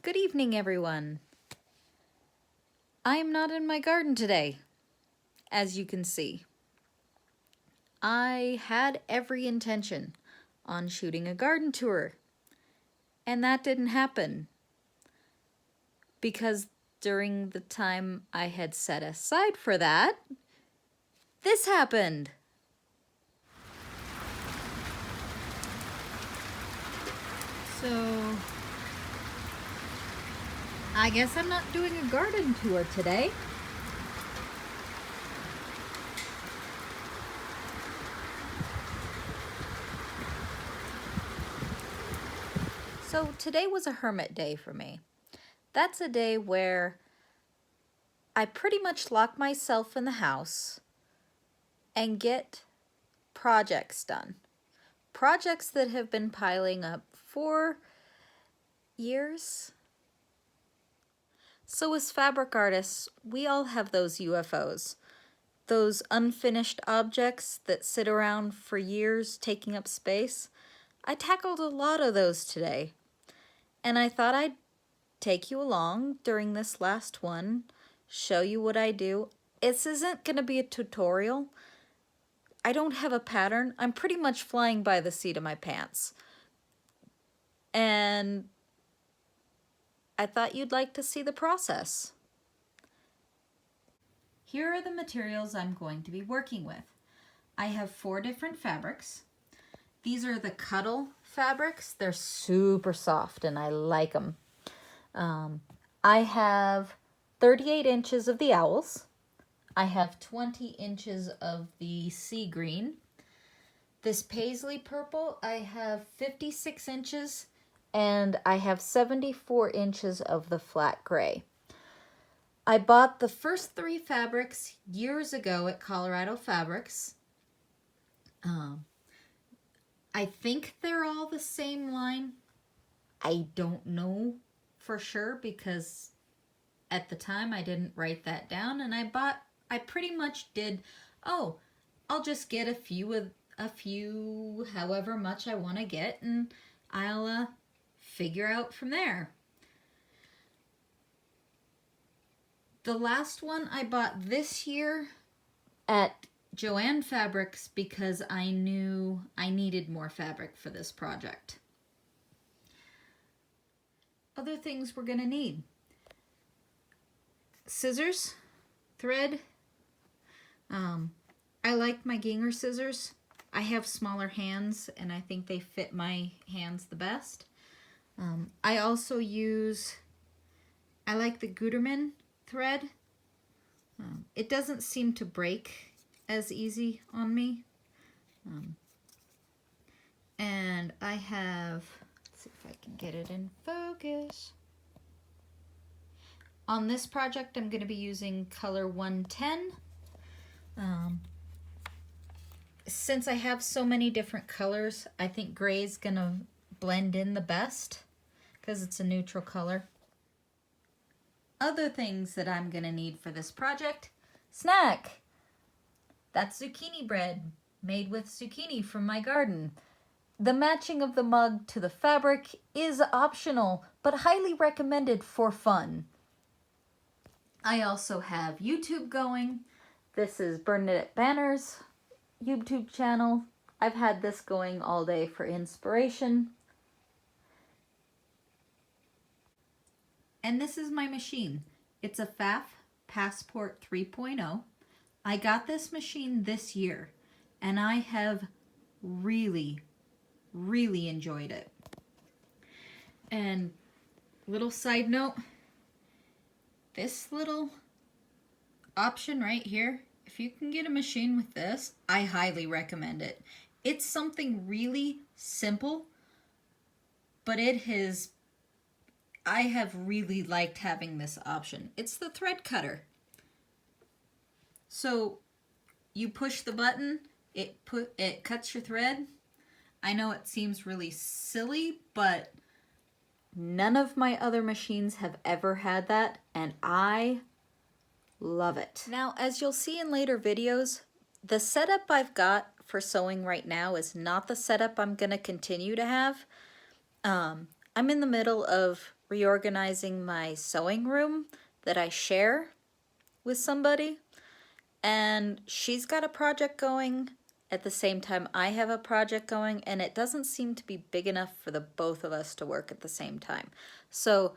Good evening, everyone. I am not in my garden today, as you can see. I had every intention on shooting a garden tour, and that didn't happen because during the time I had set aside for that, this happened. So I guess I'm not doing a garden tour today. So today was a hermit day for me. That's a day where I pretty much lock myself in the house and get projects done. Projects that have been piling up for years. So as fabric artists, we all have those UFOs, those unfinished objects that sit around for years taking up space. I tackled a lot of those today, and I thought I'd take you along during this last one, show you what I do. This isn't going to be a tutorial. I don't have a pattern. I'm pretty much flying by the seat of my pants. And I thought you'd like to see the process. Here are the materials I'm going to be working with. I have 4 different fabrics. These are the Cuddle fabrics. They're super soft and I like them. I have 38 inches of the owls. I have 20 inches of the sea green. This paisley purple, I have 56 inches. And I have 74 inches of the flat gray. I bought the first 3 fabrics years ago at Colorado Fabrics. I think they're all the same line. I don't know for sure because at the time I didn't write that down, and I pretty much did, I'll just get a few however much I want to get, and I'll figure out from there. The last one I bought this year at Joann Fabrics because I knew I needed more fabric for this project. Other things we're going to need: scissors, thread. I like my Ginger scissors. I have smaller hands and I think they fit my hands the best. I also I like the Gutermann thread. It doesn't seem to break as easy on me. And I have, let's see if I can get it in focus. On this project, I'm going to be using color 110. Since I have so many different colors, I think gray is going to blend in the best because it's a neutral color. Other things that I'm going to need for this project: snack. That's zucchini bread made with zucchini from my garden. The matching of the mug to the fabric is optional, but highly recommended for fun. I also have YouTube going. This is Bernadette Banner's YouTube channel. I've had this going all day for inspiration. And this is my machine. It's a FAF Passport 3.0. I got this machine this year, and I have really enjoyed it. And little side note, this little option right here, if you can get a machine with this, I highly recommend it. It's something really simple, but I have really liked having this option. It's the thread cutter. So you push the button, it cuts your thread. I know it seems really silly, but none of my other machines have ever had that, and I love it. Now, as you'll see in later videos, the setup I've got for sewing right now is not the setup I'm going to continue to have. I'm in the middle of reorganizing my sewing room that I share with somebody, and she's got a project going at the same time I have a project going, and it doesn't seem to be big enough for the both of us to work at the same time. So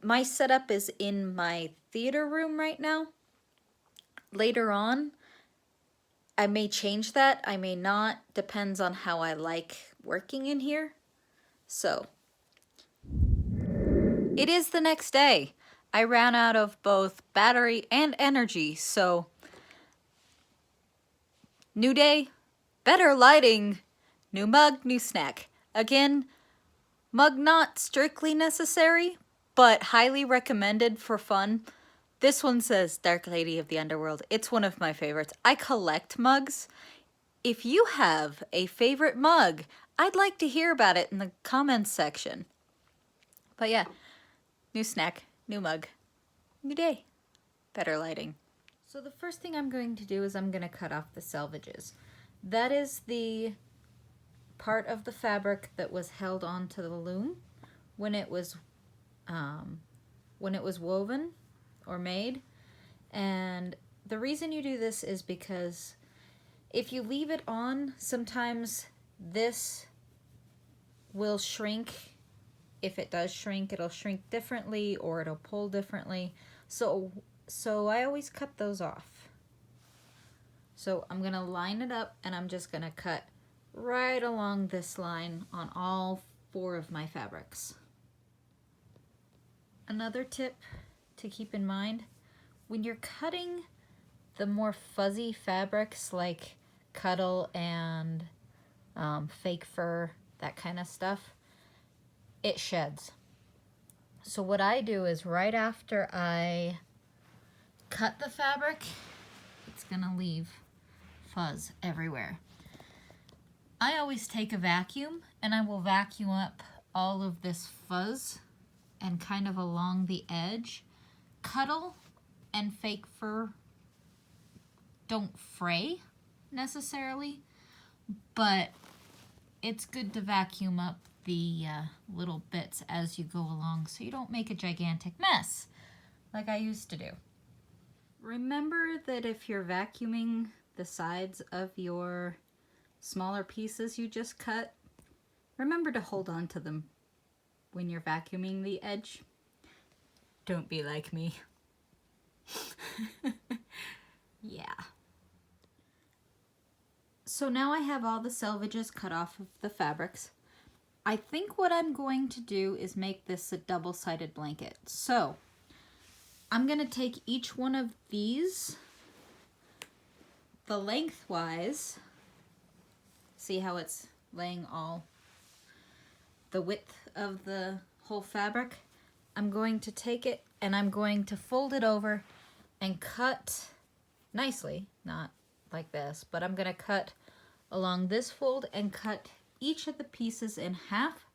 my setup is in my theater room right now. Later on, I may change that, I may not, depends on how I like working in here. So, it is the next day. I ran out of both battery and energy, so new day, better lighting, new mug, new snack. Again, mug not strictly necessary, but highly recommended for fun. This one says Dark Lady of the Underworld. It's one of my favorites. I collect mugs. If you have a favorite mug, I'd like to hear about it in the comments section. But yeah, new snack, new mug, new day, better lighting. So the first thing I'm going to do is I'm going to cut off the selvages. That is the part of the fabric that was held onto the loom when it was woven or made. And the reason you do this is because if you leave it on, sometimes this will shrink. If it does shrink, it'll shrink differently or it'll pull differently. So I always cut those off. So I'm gonna line it up and I'm just gonna cut right along this line on all 4 of my fabrics. Another tip to keep in mind, when you're cutting the more fuzzy fabrics like Cuddle and fake fur, that kind of stuff, it sheds. So what I do is right after I cut the fabric, it's gonna leave fuzz everywhere. I always take a vacuum and I will vacuum up all of this fuzz and kind of along the edge. Cuddle and fake fur don't fray necessarily, but it's good to vacuum up the little bits as you go along so you don't make a gigantic mess like I used to do. Remember that if you're vacuuming the sides of your smaller pieces you just cut, remember to hold on to them when you're vacuuming the edge. Don't be like me. Yeah. So now I have all the selvages cut off of the fabrics. I think what I'm going to do is make this a double-sided blanket. So I'm going to take each one of these, the lengthwise, see how it's laying all the width of the whole fabric. I'm going to take it and I'm going to fold it over and cut nicely, not like this, but I'm going to cut along this fold and cut each of the pieces in half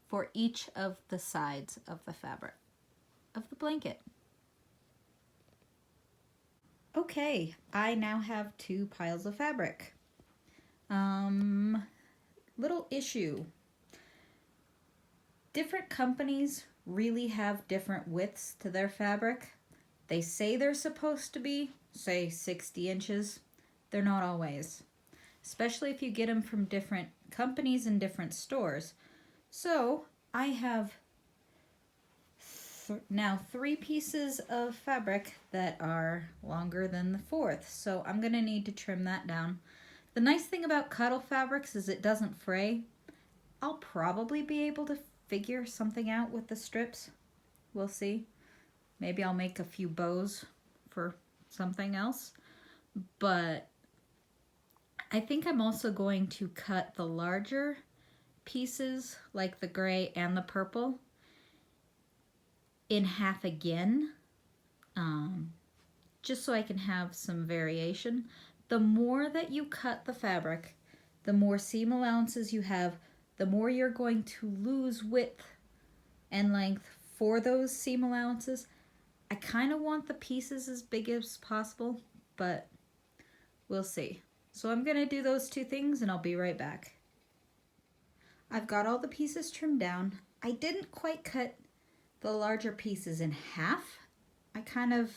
for each of the sides of the fabric of the blanket. Okay, I now have 2 piles of fabric. Little issue. Different companies really have different widths to their fabric. They say they're supposed to be, say, 60 inches. They're not always, especially if you get them from different companies and different stores. So I have now 3 pieces of fabric that are longer than the 4th, so I'm gonna need to trim that down. The nice thing about Cuddle fabrics is it doesn't fray. I'll probably be able to figure something out with the strips. We'll see. Maybe I'll make a few bows for something else. But I think I'm also going to cut the larger pieces, like the gray and the purple, in half again, just so I can have some variation. The more that you cut the fabric, the more seam allowances you have, the more you're going to lose width and length for those seam allowances. I kind of want the pieces as big as possible, but we'll see. So I'm going to do those 2 things and I'll be right back. I've got all the pieces trimmed down. I didn't quite cut the larger pieces in half. I kind of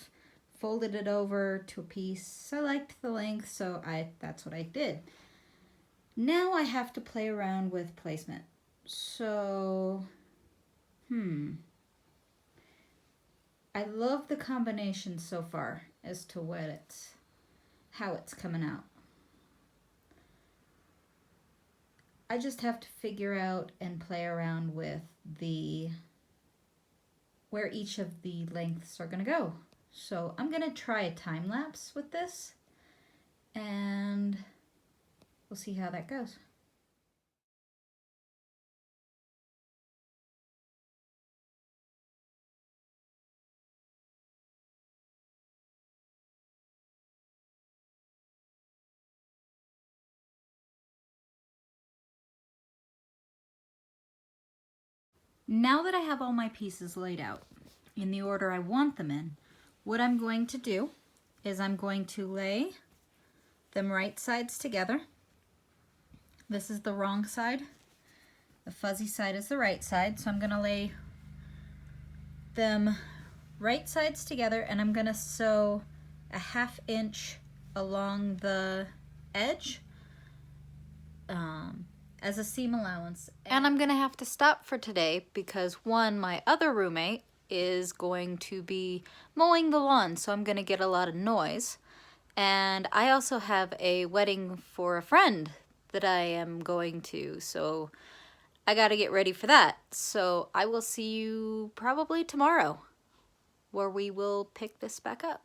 folded it over to a piece. I liked the length, so that's what I did. Now I have to play around with placement. So, I love the combination so far as to how it's coming out. I just have to figure out and play around with where each of the lengths are going to go. So I'm going to try a time lapse with this, and we'll see how that goes. Now that I have all my pieces laid out in the order I want them in, what I'm going to do is I'm going to lay them right sides together. This is the wrong side. The fuzzy side is the right side. So I'm going to lay them right sides together, and I'm going to sew a 1/2 inch along the edge as a seam allowance. And I'm going to have to stop for today because my other roommate is going to be mowing the lawn, so I'm going to get a lot of noise. And I also have a wedding for a friend that I am going to, so I got to get ready for that. So I will see you probably tomorrow, where we will pick this back up.